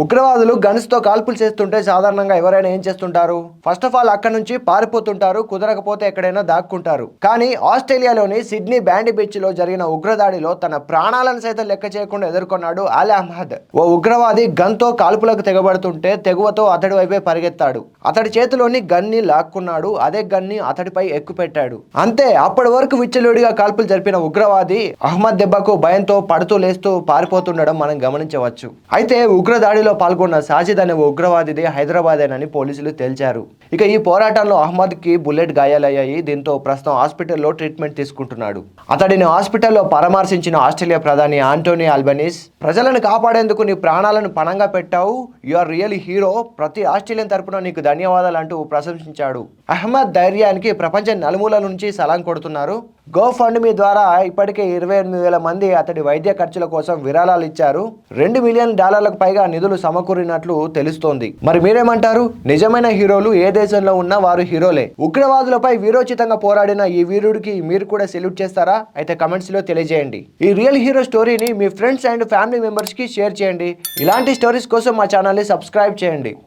ఉగ్రవాదులు గన్స్ తో కాల్పులు చేస్తుంటే సాధారణంగా ఎవరైనా ఏం చేస్తుంటారు? ఫస్ట్ ఆఫ్ ఆల్ అక్కడ నుంచి పారిపోతుంటారు, కుదరకపోతే ఎక్కడైనా దాక్కుంటారు. కానీ ఆస్ట్రేలియాలోని సిడ్నీ బ్యాండీ బీచ్ లో జరిగిన ఉగ్రదాడిలో తన ప్రాణాలను సైతం లెక్క చేయకుండా ఎదుర్కొన్నాడు అలీ అహ్మద్. ఓ ఉగ్రవాది గన్ తో కాల్పులకు తెగబడుతుంటే తెగువతో అతడి వైపే పరిగెత్తాడు. అతడి చేతిలోని గన్ని లాక్కున్నాడు, అదే గన్ని అతడిపై ఎక్కుపెట్టాడు. అంతే, అప్పటి వరకు విచ్చలవిడిగా కాల్పులు జరిపిన ఉగ్రవాది అహ్మద్ దెబ్బకు భయంతో పడుతూ లేస్తూ పారిపోతుండడం మనం గమనించవచ్చు. అయితే ఉగ్రదాడిలో పాల్గొన్న సాజిద్ అనే ఉగ్రవాదిది హైదరాబాదేనని పోలీసులు తేల్చారు. ఇక ఈ పోరాటంలో అహ్మద్ కి బుల్లెట్ గాయాలయ్యాయి. దీంతో ప్రస్తుతం హాస్పిటల్లో ట్రీట్మెంట్ తీసుకుంటున్నాడు. అతడిని హాస్పిటల్లో పరామర్శించిన ఆస్ట్రేలియా ప్రధాని ఆంటోనీ ఆల్బనీస్, ప్రజలను కాపాడేందుకు నీ ప్రాణాలను పణంగా పెట్టావు, యు ఆర్ రియల్ హీరో, ప్రతి ఆస్ట్రేలియన్ తరపున నీకు ధన్యవాదాలు అంటూ ప్రశంసించాడు. అహ్మద్ ధైర్యానికి ప్రపంచం నలుమూల నుంచి సలాం కొడుతున్నారు. గో ఫండ్ మీ ద్వారా ఇప్పటికే 28,000 మంది అతడి వైద్య ఖర్చుల కోసం విరాళాలు ఇచ్చారు. $2 మిలియన్ పైగా నిధులు సమకూరినట్లు తెలుస్తోంది. మరి మీరేమంటారు? నిజమైన హీరోలు ఏ దేశంలో ఉన్నా వారు హీరోలే. ఉగ్రవాదులపై వీరోచితంగా పోరాడిన ఈ వీరుడికి మీరు కూడా సెల్యూట్ చేస్తారా? అయితే కమెంట్స్ లో తెలియజేయండి. ఈ రియల్ హీరో స్టోరీని మీ ఫ్రెండ్స్ అండ్ ఫ్యామిలీ మెంబర్స్ కి షేర్ చేయండి. ఇలాంటి స్టోరీస్ కోసం మా ఛానల్ ని సబ్స్క్రైబ్ చేయండి.